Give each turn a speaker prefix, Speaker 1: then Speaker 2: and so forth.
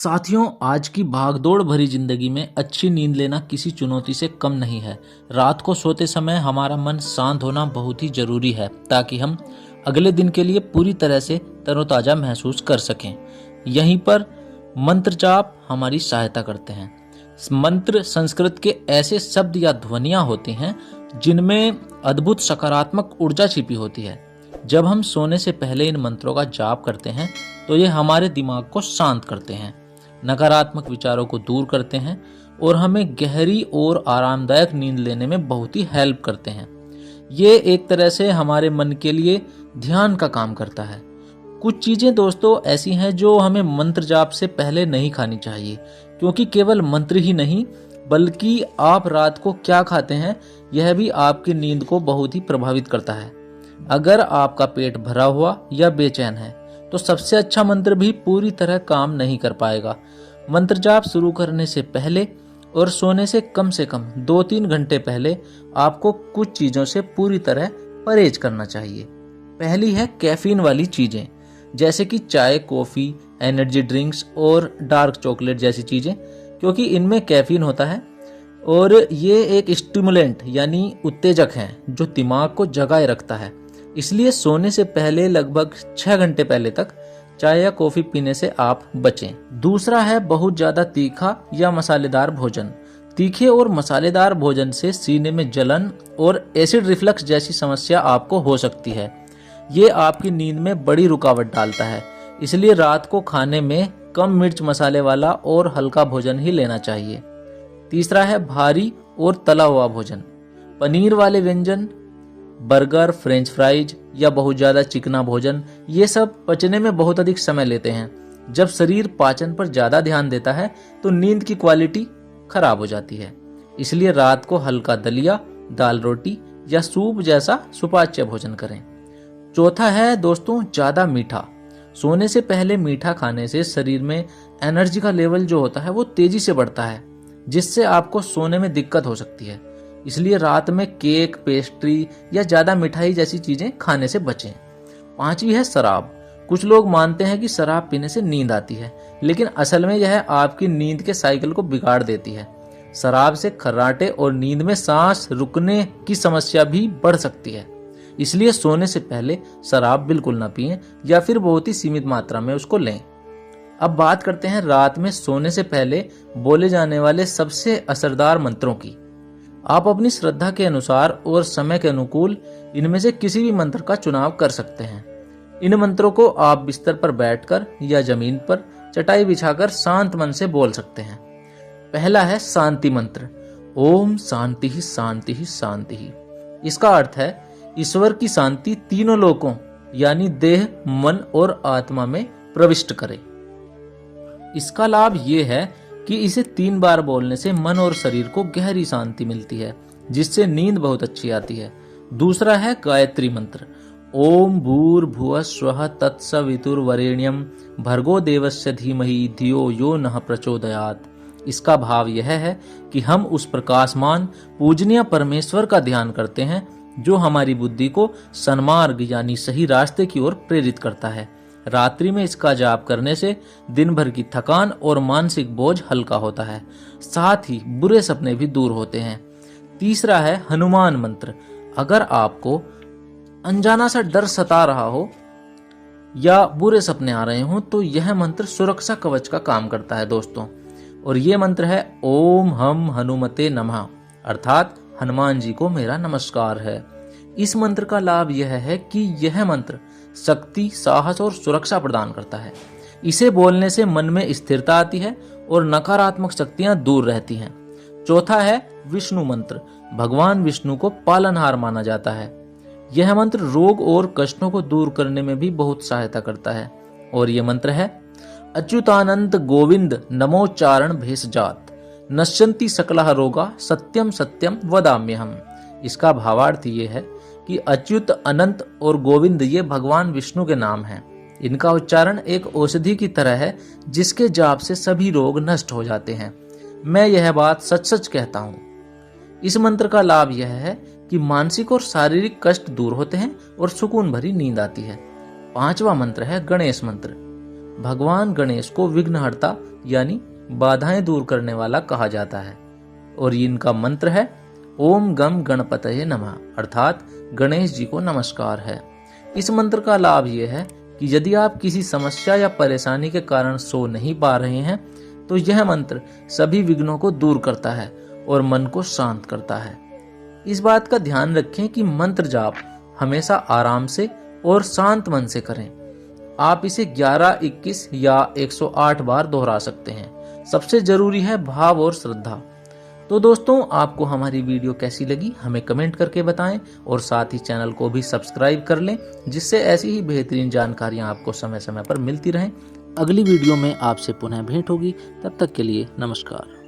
Speaker 1: साथियों, आज की भागदौड़ भरी जिंदगी में अच्छी नींद लेना किसी चुनौती से कम नहीं है। रात को सोते समय हमारा मन शांत होना बहुत ही जरूरी है ताकि हम अगले दिन के लिए पूरी तरह से तरोताजा महसूस कर सकें। यहीं पर मंत्र जाप हमारी सहायता करते हैं। मंत्र संस्कृत के ऐसे शब्द या ध्वनियां होती हैं जिनमें अद्भुत सकारात्मक ऊर्जा छिपी होती है। जब हम सोने से पहले इन मंत्रों का जाप करते हैं तो ये हमारे दिमाग को शांत करते हैं, नकारात्मक विचारों को दूर करते हैं और हमें गहरी और आरामदायक नींद लेने में बहुत ही हेल्प करते हैं। ये एक तरह से हमारे मन के लिए ध्यान का काम करता है। कुछ चीजें दोस्तों ऐसी हैं जो हमें मंत्र जाप से पहले नहीं खानी चाहिए, क्योंकि केवल मंत्र ही नहीं बल्कि आप रात को क्या खाते हैं यह भी आपकी नींद को बहुत ही प्रभावित करता है। अगर आपका पेट भरा हुआ या बेचैन है तो सबसे अच्छा मंत्र भी पूरी तरह काम नहीं कर पाएगा। मंत्र जाप शुरू करने से पहले और सोने से कम 2-3 घंटे पहले आपको कुछ चीज़ों से पूरी तरह परहेज करना चाहिए। पहली है कैफीन वाली चीज़ें, जैसे कि चाय, कॉफ़ी, एनर्जी ड्रिंक्स और डार्क चॉकलेट जैसी चीज़ें, क्योंकि इनमें कैफीन होता है और ये एक स्टिमुलेंट यानी उत्तेजक है जो दिमाग को जगाए रखता है। इसलिए सोने से पहले लगभग 6 घंटे पहले तक चाय या कॉफी पीने से आप बचें। दूसरा है बहुत ज्यादा तीखा या मसालेदार भोजन। तीखे और मसालेदार भोजन से सीने में जलन और एसिड रिफ्लक्स जैसी समस्या आपको हो सकती है। ये आपकी नींद में बड़ी रुकावट डालता है, इसलिए रात को खाने में कम मिर्च मसाले वाला और हल्का भोजन ही लेना चाहिए। तीसरा है भारी और तला हुआ भोजन। पनीर वाले व्यंजन, बर्गर, फ्रेंच फ्राइज या बहुत ज़्यादा चिकना भोजन, ये सब पचने में बहुत अधिक समय लेते हैं। जब शरीर पाचन पर ज़्यादा ध्यान देता है तो नींद की क्वालिटी खराब हो जाती है। इसलिए रात को हल्का दलिया, दाल रोटी या सूप जैसा सुपाच्य भोजन करें। चौथा है दोस्तों ज़्यादा मीठा। सोने से पहले मीठा खाने से शरीर में एनर्जी का लेवल जो होता है वो तेजी से बढ़ता है, जिससे आपको सोने में दिक्कत हो सकती है। इसलिए रात में केक, पेस्ट्री या ज़्यादा मिठाई जैसी चीज़ें खाने से बचें। पांचवी है शराब। कुछ लोग मानते हैं कि शराब पीने से नींद आती है, लेकिन असल में यह आपकी नींद के साइकिल को बिगाड़ देती है। शराब से खर्राटे और नींद में सांस रुकने की समस्या भी बढ़ सकती है। इसलिए सोने से पहले शराब बिल्कुल ना पिएं या फिर बहुत ही सीमित मात्रा में उसको लें। अब बात करते हैं रात में सोने से पहले बोले जाने वाले सबसे असरदार मंत्रों की। आप अपनी श्रद्धा के अनुसार और समय के अनुकूल इनमें से किसी भी मंत्र का चुनाव कर सकते हैं। इन मंत्रों को आप बिस्तर पर बैठकर या जमीन पर चटाई बिछाकर शांत मन से बोल सकते हैं। पहला है शांति मंत्र, ओम शांति ही शांति ही शांति ही। इसका अर्थ है ईश्वर की शांति तीनों लोकों यानी देह, मन और आत्मा में प्रविष्ट करे। इसका लाभ ये है कि इसे 3 बार बोलने से मन और शरीर को गहरी शांति मिलती है, जिससे नींद बहुत अच्छी आती है। दूसरा है गायत्री मंत्र, ओम भूर्भुवः स्वः तत्सवितुर्वरेण्यं भर्गो देवस्य धीमहि धियो यो नः प्रचोदयात्। इसका भाव यह है कि हम उस प्रकाशमान पूजनीय परमेश्वर का ध्यान करते हैं जो हमारी बुद्धि को सन्मार्ग यानी सही रास्ते की ओर प्रेरित करता है। रात्रि में इसका जाप करने से दिन भर की थकान और मानसिक बोझ हल्का होता है, साथ ही बुरे सपने भी दूर होते हैं। तीसरा है हनुमान मंत्र। अगर आपको अनजाना सा डर सता रहा हो या बुरे सपने आ रहे हों तो यह मंत्र सुरक्षा कवच का काम करता है दोस्तों। और ये मंत्र है ओम हम हनुमते नमः, अर्थात हनुमान जी को मेरा नमस्कार है। इस मंत्र का लाभ यह है कि यह मंत्र शक्ति, साहस और सुरक्षा प्रदान करता है। इसे बोलने से मन में स्थिरता आती है और नकारात्मक शक्तियां दूर रहती हैं। चौथा है विष्णु मंत्र। भगवान विष्णु को पालनहार माना जाता है। यह मंत्र रोग और कष्टों को दूर करने में भी बहुत सहायता करता है। और यह मंत्र है अच्युतानंद गोविंद नमोच्चारण भेषजात नश्यन्ति सकलः रोगा सत्यम सत्यम वदाम्यहम्। इसका भावार्थ ये है कि अच्युत, अनंत और गोविंद ये भगवान विष्णु के नाम हैं। इनका उच्चारण एक औषधि की तरह है जिसके जाप से सभी रोग नष्ट हो जाते हैं। मैं यह बात सच सच कहता हूँ। इस मंत्र का लाभ यह है कि मानसिक और शारीरिक कष्ट दूर होते हैं और सुकून भरी नींद आती है। 5वां मंत्र है गणेश मंत्र। भगवान गणेश को विघ्नहर्ता यानी बाधाएं दूर करने वाला कहा जाता है और इनका मंत्र है ओम गम गणपतये नमः, अर्थात गणेश जी को नमस्कार है। इस मंत्र का लाभ यह है कि यदि आप किसी समस्या या परेशानी के कारण सो नहीं पा रहे हैं तो यह मंत्र सभी विघ्नों को दूर करता है और मन को शांत करता है। इस बात का ध्यान रखें कि मंत्र जाप हमेशा आराम से और शांत मन से करें। आप इसे 11, 21 या 108 बार दोहरा सकते हैं। सबसे जरूरी है भाव और श्रद्धा। तो दोस्तों, आपको हमारी वीडियो कैसी लगी हमें कमेंट करके बताएं और साथ ही चैनल को भी सब्सक्राइब कर लें, जिससे ऐसी ही बेहतरीन जानकारियां आपको समय समय पर मिलती रहें। अगली वीडियो में आपसे पुनः भेंट होगी। तब तक के लिए नमस्कार।